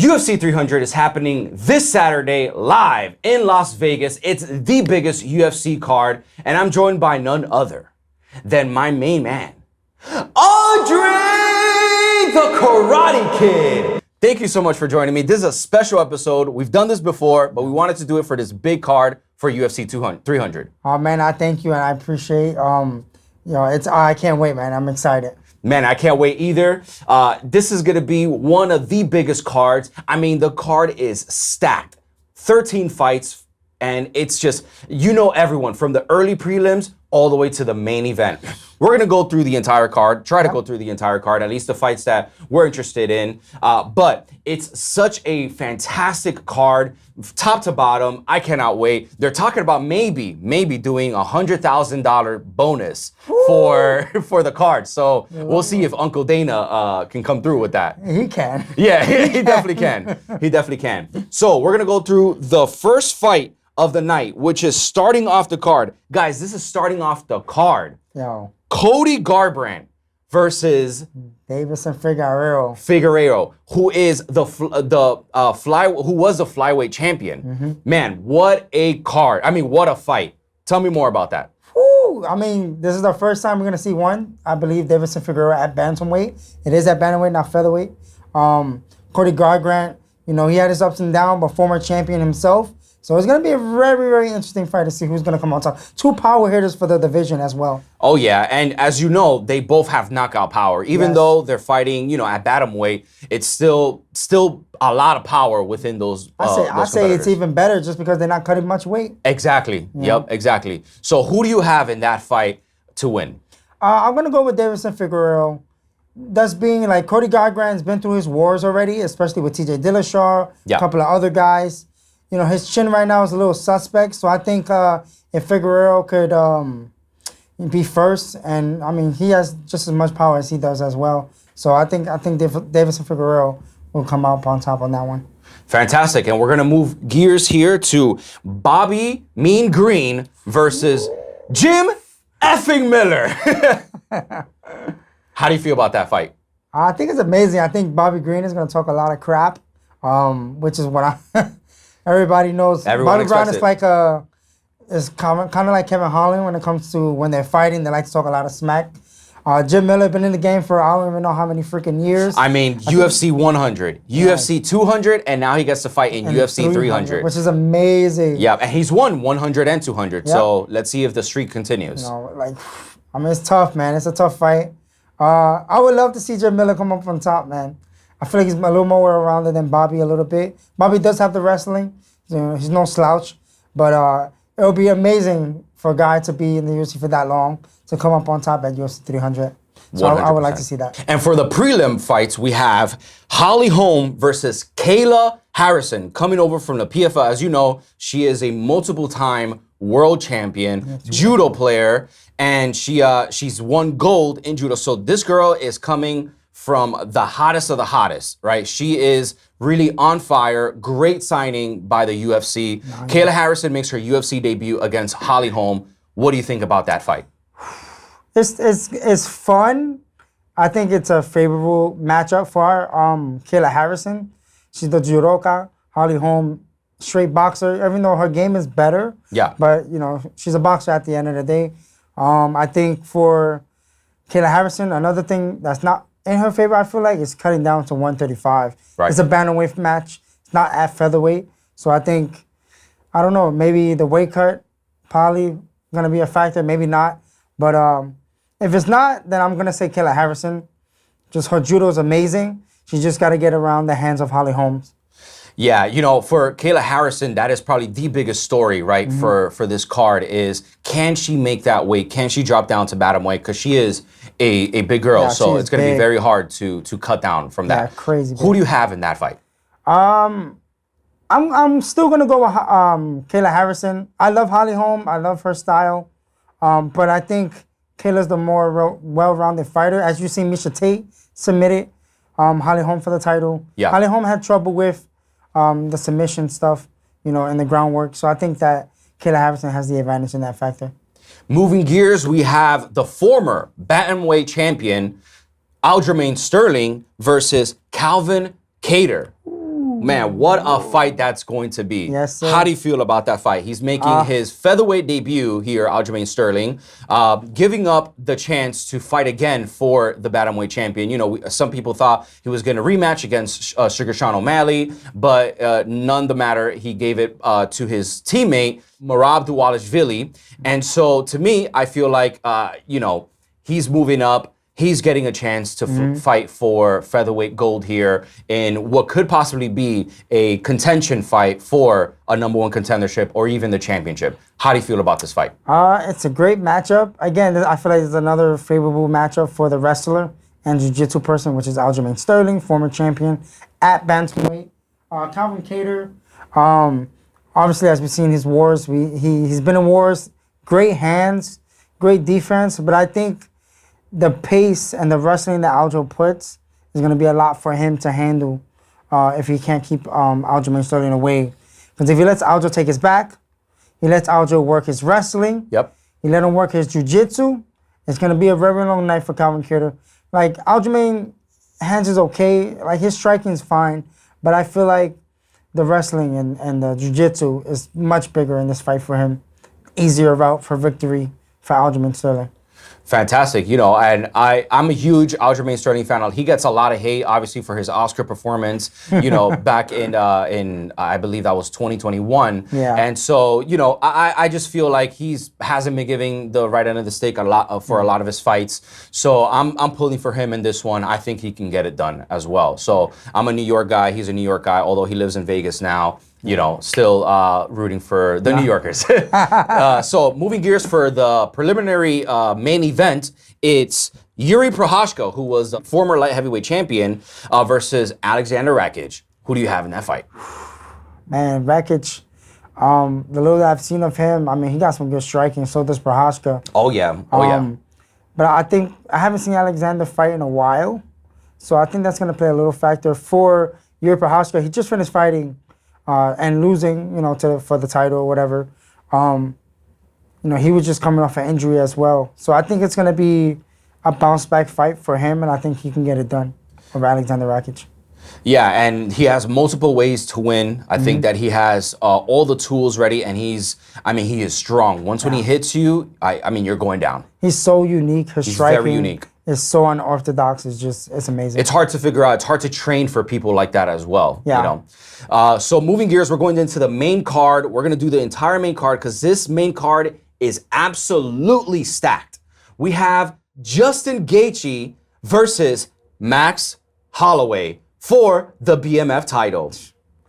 UFC 300 is happening this Saturday live in Las Vegas. It's the biggest UFC card, and I'm joined by none other than my main man, Andre the Karate Kid. Thank you so much for joining me. This is a special episode. We've done this before, but we wanted to do it for this big card for UFC 300. Oh man, I thank you and I appreciate. I can't wait, man. I'm excited. Man, I can't wait either. This is gonna be one of the biggest cards. I mean, the card is stacked. 13 fights, and it's just, everyone from the early prelims all the way to the main event. We're gonna go through the entire card, try to go through the entire card, at least the fights that we're interested in. But it's such a fantastic card, top to bottom. I cannot wait. They're talking about maybe doing $100,000 bonus for the card. So we'll see if Uncle Dana can come through with that. He can. Yeah, he definitely can. He definitely can. So we're gonna go through the first fight of the night, which is starting off the card. Guys, this is starting off the card. Yo. Cody Garbrandt versus Deiveson Figueiredo, who is who was the flyweight champion. Mm-hmm. Man, what a card. I mean, what a fight. Tell me more about that. Woo! I mean, this is the first time we're gonna see one. I believe Deiveson Figueiredo at bantamweight. It is at bantamweight, not featherweight. Cody Garbrandt, he had his ups and downs, but former champion himself. So it's going to be a very, very interesting fight to see who's going to come on top. Two power hitters for the division as well. Oh, yeah. And as you know, they both have knockout power. Even though they're fighting, at bantamweight, it's still a lot of power within those I say it's even better just because they're not cutting much weight. Exactly. Yep, exactly. So who do you have in that fight to win? I'm going to go with Deiveson Figueiredo. That's being like Cody Garbrandt's been through his wars already, especially with TJ Dillashaw, a couple of other guys. His chin right now is a little suspect, so I think if Figueiredo could be first, and I mean he has just as much power as he does as well. So I think Deiveson Figueiredo will come out on top on that one. Fantastic, and we're gonna move gears here to Bobby Mean Green versus Jim effing Miller. How do you feel about that fight? I think it's amazing. I think Bobby Green is gonna talk a lot of crap, which is what everybody knows. Bobby Brown is like kind of like Kevin Holland when it comes to when they're fighting. They like to talk a lot of smack. Jim Miller been in the game for I don't even know how many freaking years. I mean, UFC 100, UFC 200, and now he gets to fight in UFC 300. Which is amazing. Yeah, and he's won 100 and 200. Yep. So let's see if the streak continues. It's tough, man. It's a tough fight. I would love to see Jim Miller come up on top, man. I feel like he's a little more well-rounded than Bobby a little bit. Bobby does have the wrestling. He's no slouch. But it'll be amazing for a guy to be in the UFC for that long, to come up on top at UFC 300. So I would like to see that. And for the prelim fights, we have Holly Holm versus Kayla Harrison coming over from the PFL. As you know, she is a multiple-time world champion, judo player, and she's won gold in judo. So this girl is coming from the hottest of the hottest, right? She is really on fire. Great signing by the UFC. Kayla Harrison makes her UFC debut against Holly Holm. What do you think about that fight? It's fun. I think it's a favorable matchup for her. Kayla Harrison, she's the judoka. Holly Holm, straight boxer. Even though her game is better, but she's a boxer at the end of the day. I think for Kayla Harrison, another thing that's not in her favor, I feel like, is cutting down to 135. Right. It's a bantamweight match. It's not at featherweight. So I think, I don't know, maybe the weight cut probably going to be a factor, maybe not. But if it's not, then I'm going to say Kayla Harrison. Just her judo is amazing. She just got to get around the hands of Holly Holm. Yeah, for Kayla Harrison, that is probably the biggest story, right, for this card is, can she make that weight? Can she drop down to bantamweight? Because she is a big girl, so it's going to be very hard to cut down from that. Yeah, crazy. Who do you have in that fight? I'm still going to go with Kayla Harrison. I love Holly Holm. I love her style. But I think Kayla's the more well-rounded fighter. As you see, Miesha Tate submitted Holly Holm for the title. Yeah. Holly Holm had trouble with the submission stuff, and the groundwork. So I think that Kayla Harrison has the advantage in that factor. Moving gears, we have the former bantamweight champion, Aljamain Sterling versus Calvin Kattar. Man, what a fight that's going to be. Yes, sir. How do you feel about that fight? He's making his featherweight debut here, Aljamain Sterling, giving up the chance to fight again for the bantamweight champion. You know, some people thought he was going to rematch against Sugar Sean O'Malley, but none the matter. He gave it to his teammate, Merab Dvalishvili. And so to me, I feel like, you know, he's moving up. He's getting a chance to fight for featherweight gold here in what could possibly be a contention fight for a #1 contendership or even the championship. How do you feel about this fight? It's a great matchup. Again, I feel like it's another favorable matchup for the wrestler and jiu-jitsu person, which is Aljamain Sterling, former champion at bantamweight. Calvin Kattar, obviously, as we've seen his wars, he's been in wars. Great hands, great defense, but I think the pace and the wrestling that Aljo puts is going to be a lot for him to handle if he can't keep Aljamain Sterling away. Because if he lets Aljo take his back, he lets Aljo work his wrestling, he let him work his jiu-jitsu, it's going to be a very long night for Calvin Kattar. Like, Aljamain hands is okay, like his striking is fine, but I feel like the wrestling and the jiu-jitsu is much bigger in this fight for him. Easier route for victory for Aljamain Sterling. Fantastic, you know, and I'm a huge Aljamain Sterling fan. He gets a lot of hate, obviously, for his Oscar performance, you know, back in I believe that was 2021. Yeah. And so, you know, I just feel like hasn't been giving the right end of the stick a lot for a lot of his fights. So I'm pulling for him in this one. I think he can get it done as well. So I'm a New York guy. He's a New York guy, although he lives in Vegas now. You know, still rooting for the New Yorkers. So moving gears for the preliminary main event, it's Yuri Prochazka, who was the former light heavyweight champion, versus Andresthekaratekid. Who do you have in that fight? Man, Rakic, the little that I've seen of him, I mean, he got some good striking, so does Prochazka. Oh, yeah. Oh, yeah. But I think I haven't seen Alexander fight in a while, so I think that's going to play a little factor for Yuri Prochazka. He just finished fighting and losing, you know, for the title or whatever. You know, he was just coming off an injury as well. So I think it's going to be a bounce back fight for him, and I think he can get it done over Alexander Rakic. Yeah, and he has multiple ways to win. I think that he has all the tools ready, and he is strong. Once when he hits you, I mean, you're going down. He's so unique. His striking very unique. Is so unorthodox. It's amazing. It's hard to figure out. It's hard to train for people like that as well. Yeah. You know. So moving gears, we're going into the main card. We're going to do the entire main card because this main card is absolutely stacked. We have Justin Gaethje versus Max Holloway for the BMF title.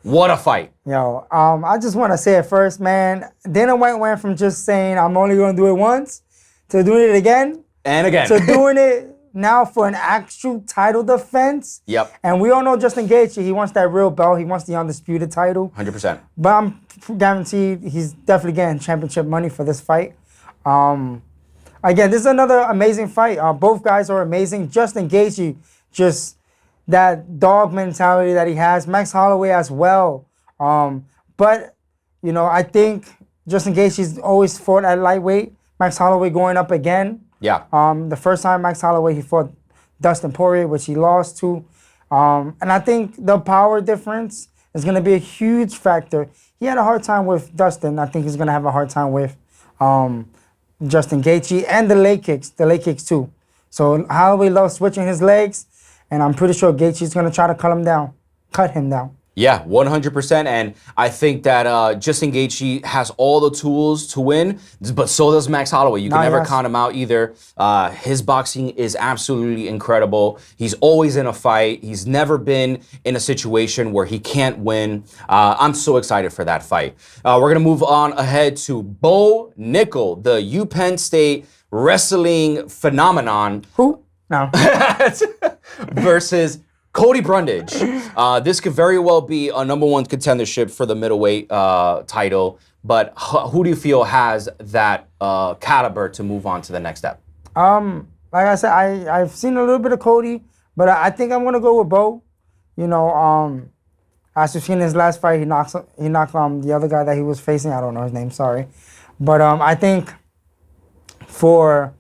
What a fight. Yo, I just want to say it first, man. Dana White went from just saying, I'm only going to do it once, to doing it again. And again. To doing it now for an actual title defense. Yep. And we all know Justin Gaethje, he wants that real belt. He wants the undisputed title. 100%. But I'm guaranteed he's definitely getting championship money for this fight. Again, this is another amazing fight. Both guys are amazing. Justin Gaethje, just that dog mentality that he has. Max Holloway as well. But, you know, I think Justin Gaethje's always fought at lightweight. Max Holloway going up again. Yeah. The first time Max Holloway, he fought Dustin Poirier, which he lost to. And I think the power difference is going to be a huge factor. He had a hard time with Dustin. I think he's going to have a hard time with Justin Gaethje and the leg kicks too. So Holloway loves switching his legs, and I'm pretty sure Gaethje's going to try to cut him down. Yeah, 100%. And I think that Justin Gaethje has all the tools to win, but so does Max Holloway. You can never count him out either. His boxing is absolutely incredible. He's always in a fight. He's never been in a situation where he can't win. I'm so excited for that fight. We're going to move on ahead to Bo Nickel, the UPenn State wrestling phenomenon. Who? No. Versus Cody Brundage. This could very well be a #1 contendership for the middleweight title, but who do you feel has that caliber to move on to the next step? Like I said, I've seen a little bit of Cody, but I think I'm gonna go with Bo. You know, as you've seen his last fight, he knocked the other guy that he was facing. I don't know his name, sorry, but I think for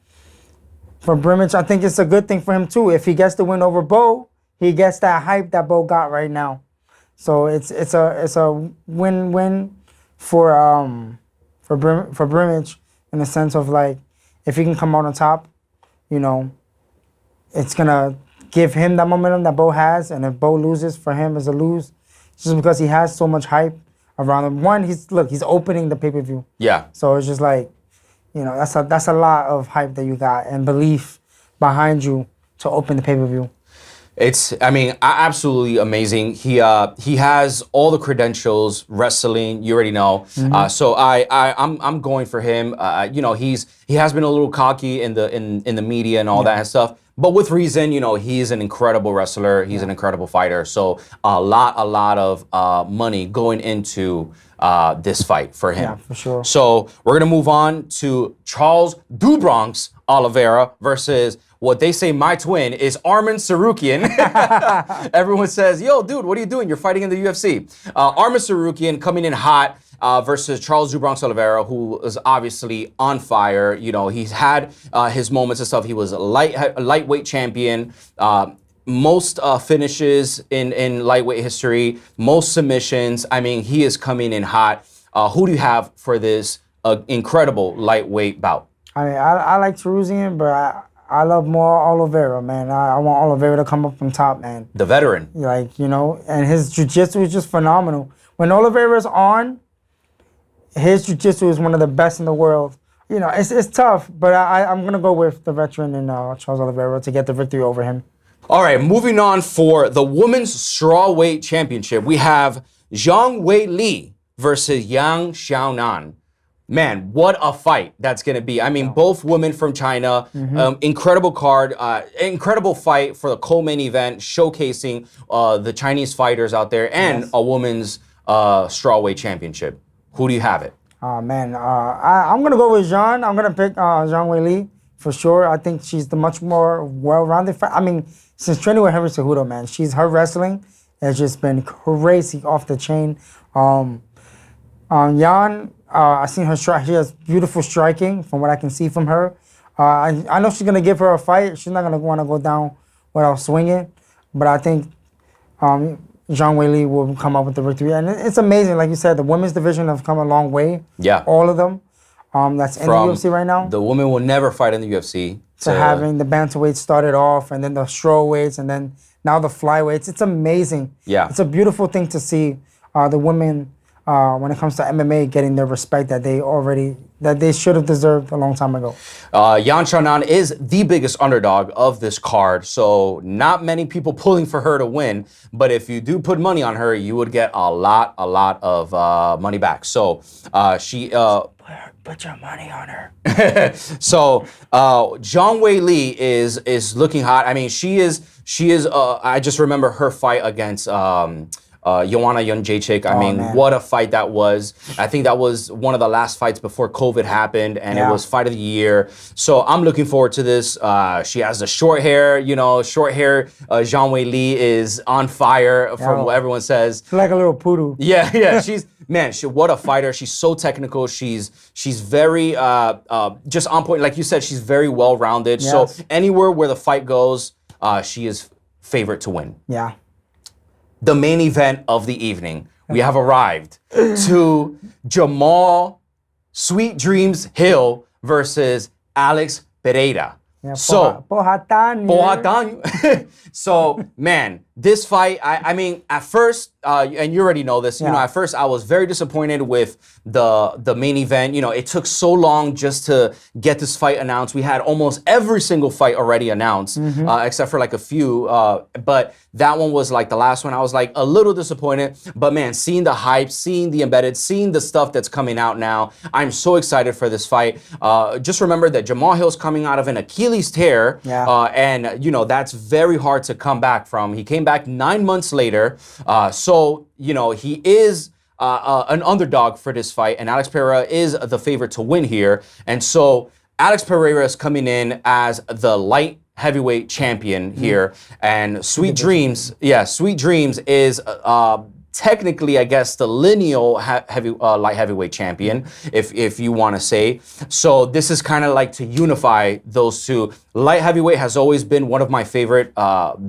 Brimage, I think it's a good thing for him too. If he gets the win over Bo, he gets that hype that Bo got right now. So it's a win-win for Brimage in the sense of like if he can come out on top, you know, it's gonna give him that momentum that Bo has, and if Bo loses, for him is a lose, just because he has so much hype around him. One, he's opening the pay-per-view. Yeah. So it's just like, you know, that's a lot of hype that you got and belief behind you to open the pay-per-view. It's, I mean, absolutely amazing. He has all the credentials, wrestling. You already know. So I'm going for him. You know, he has been a little cocky in the media and all that stuff, but with reason. You know, he's an incredible wrestler. He's an incredible fighter. So a lot of money going into this fight for him. Yeah, for sure. So we're gonna move on to Charles "Do Bronx" Oliveira versus what they say my twin is Arman Tsarukyan. Everyone says, yo, dude, what are you doing? You're fighting in the UFC. Arman Tsarukyan coming in hot versus Charles "Do Bronx" Oliveira, who is obviously on fire. You know, he's had his moments and stuff. He was a lightweight champion. Most finishes in lightweight history, most submissions. I mean, he is coming in hot. Who do you have for this incredible lightweight bout? I mean, I like Tsarukyan, but I love more Oliveira, man. I want Oliveira to come up from top, man. The veteran. Like, you know, and his jiu-jitsu is just phenomenal. When Oliveira's on, his jiu-jitsu is one of the best in the world. You know, it's tough, but I'm going to go with the veteran in Charles Oliveira to get the victory over him. All right, moving on for the Women's Strawweight Championship. We have Zhang Weili versus Yang Xiaonan. Man, what a fight that's going to be. I mean, both women from China, incredible card, incredible fight for the co-main event, showcasing the Chinese fighters out there and a women's strawweight championship. Who do you have it? Man, I'm going to go with Zhang. I'm going to pick Zhang Weili for sure. I think she's the much more well-rounded fighter. I mean, since training with Henry Cejudo, man, her wrestling has just been crazy off the chain. Yan, I seen her strike. She has beautiful striking from what I can see from her. I know she's gonna give her a fight. She's not gonna want to go down without swinging, but I think Zhang Weili will come up with the victory. And it's amazing, like you said, the women's division have come a long way. Yeah, all of them. That's in the UFC right now. The women will never fight in the UFC. To having the bantamweights started off, and then the strawweights, and then now the flyweights. It's amazing. Yeah, it's a beautiful thing to see the women. When it comes to MMA, getting the respect that they should have deserved a long time ago. Yan Xiaonan is the biggest underdog of this card, so not many people pulling for her to win. But if you do put money on her, you would get a lot of money back. So she. Put your money on her. So Zhang Weili is looking hot. I mean, she is. I just remember her fight against. Joanna Jędrzejczyk. I mean, man, what a fight that was. I think that was one of the last fights before COVID happened, and it was fight of the year. So I'm looking forward to this. She has the short hair, you know, short hair. Zhang Weili is on fire from what everyone says. She's like a little poodle. Yeah. What a fighter. She's so technical. She's very just on point. Like you said, she's very well-rounded. Yes. So anywhere where the fight goes, she is favorite to win. Yeah. The main event of the evening. We have arrived to Jamal Sweet Dreams Hill versus Alex Pereira. Yeah, so, Pohatán. So, man, this fight, I mean, at first, and you already know this, you know, at first I was very disappointed with the main event. You know, it took so long just to get this fight announced. We had almost every single fight already announced, except for like a few. But that one was like the last one. I was like a little disappointed. But man, seeing the hype, seeing the embedded, seeing the stuff that's coming out now, I'm so excited for this fight. Just remember that Jamal Hill's coming out of an Achilles tear. And, you know, that's very hard to come back from. He came back 9 months later. So, you know, he is an underdog for this fight, and Alex Pereira is the favorite to win here. And so Alex Pereira is coming in as the light heavyweight champion here, and Sweet Dreams is technically, I guess, the lineal light heavyweight champion, if you want to say. So this is kind of like to unify those two. Light heavyweight has always been one of my favorite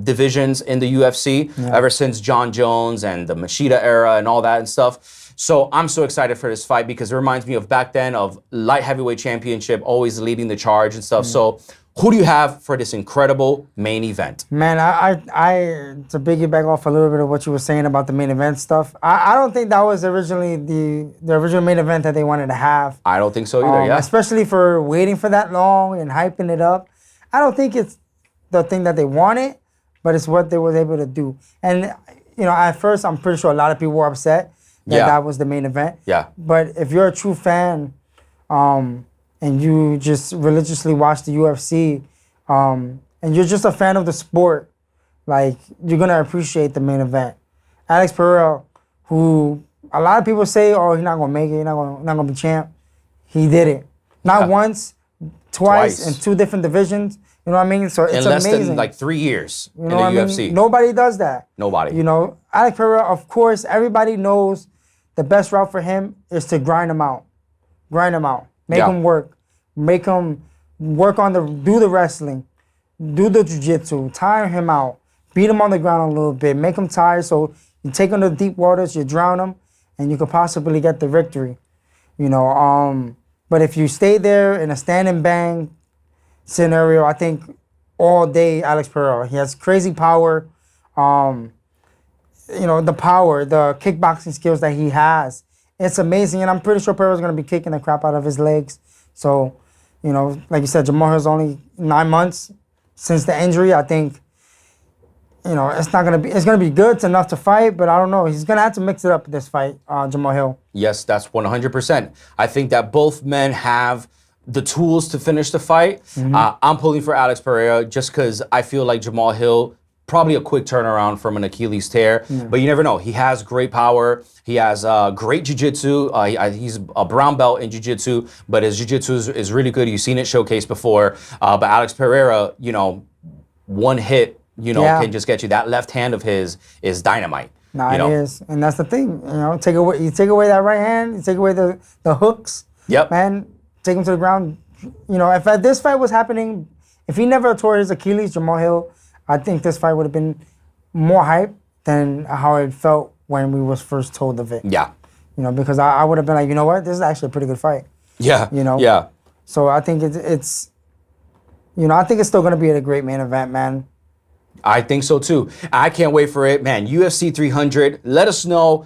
divisions in the UFC ever since John Jones and the Machida era and all that and stuff. So I'm so excited for this fight because it reminds me of back then of light heavyweight championship, always leading the charge and stuff. So who do you have for this incredible main event? Man, I to piggyback off a little bit of what you were saying about the main event stuff, I don't think that was originally the original main event that they wanted to have. I don't think so either, Especially for waiting for that long and hyping it up. I don't think it's the thing that they wanted, but it's what they were able to do. And, you know, at first, I'm pretty sure a lot of people were upset that that was the main event. Yeah. But if you're a true fan, and you just religiously watch the UFC, and you're just a fan of the sport, like, you're gonna appreciate the main event. Alex Pereira, who a lot of people say, oh, he's not gonna make it, he's not gonna be champ. He did it. Not once, twice, in 2 different divisions. You know what I mean? So it's amazing. In less than like 3 years in the UFC. Nobody does that. Nobody. You know, Alex Pereira, of course, everybody knows the best route for him is to grind him out. Grind him out. Make him work. Make him work on do the wrestling, do the jiu-jitsu, tire him out, beat him on the ground a little bit, make him tired so you take him to deep waters, you drown him, and you could possibly get the victory. You know, but if you stay there in a stand and bang scenario, I think all day Alex Pereira. He has crazy power. You know, the power, the kickboxing skills that he has. It's amazing, and I'm pretty sure Pereira's going to be kicking the crap out of his legs. So, you know, like you said, Jamahal Hill's only 9 months since the injury. I think, you know, it's going to be good. It's enough to fight, but I don't know. He's going to have to mix it up this fight, Jamahal Hill. Yes, that's 100%. I think that both men have the tools to finish the fight. I'm pulling for Alex Pereira just because I feel like Jamahal Hill, probably a quick turnaround from an Achilles tear, but you never know. He has great power. He has great jiu-jitsu. He's a brown belt in jiu-jitsu, but his jiu-jitsu is really good. You've seen it showcased before. But Alex Pereira, you know, one hit, you know, can just get you. That left hand of his is dynamite. Nah, it is. And that's the thing. You know, you take away that right hand, you take away the hooks. Yep. Man, take him to the ground. You know, if this fight was happening, if he never tore his Achilles, Jamahal Hill, I think this fight would have been more hype than how it felt when we was first told of it. Yeah. You know, because I would have been like, you know what, this is actually a pretty good fight. Yeah. You know? Yeah. So I think it's you know, I think it's still going to be a great main event, man. I think so too. I can't wait for it, man. UFC 300. Let us know,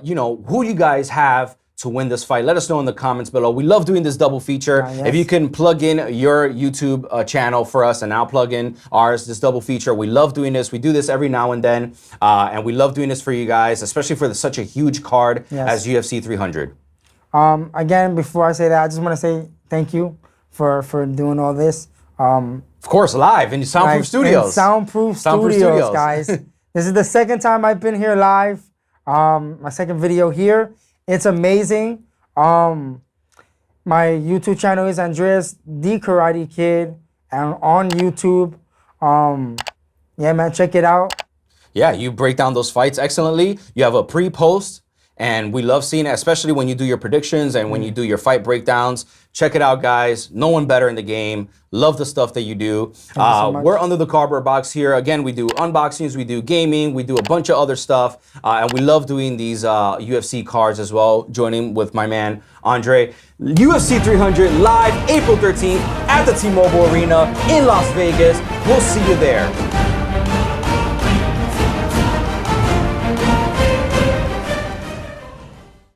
you know, who you guys have to win this fight. Let us know in the comments below. We love doing this double feature. Yes. If you can plug in your YouTube channel for us and I'll plug in ours, this double feature. We love doing this. We do this every now and then. And we love doing this for you guys, especially for such a huge card as UFC 300. Again, before I say that, I just want to say thank you for doing all this. Of course, live in Soundproof Studios. In Soundproof Studios, guys. This is the second time I've been here live. My second video here. It's amazing. My YouTube channel is Andresthekaratekid and on YouTube. Yeah, man, check it out. Yeah, you break down those fights excellently. You have a pre-post, and we love seeing it, especially when you do your predictions and when you do your fight breakdowns. Check it out, guys. No one better in the game. Love the stuff that you do. We're under the cardboard box here. Again, we do unboxings, we do gaming, we do a bunch of other stuff, and we love doing these UFC cards as well, joining with my man, Andre. UFC 300 live April 13th at the T-Mobile Arena in Las Vegas. We'll see you there.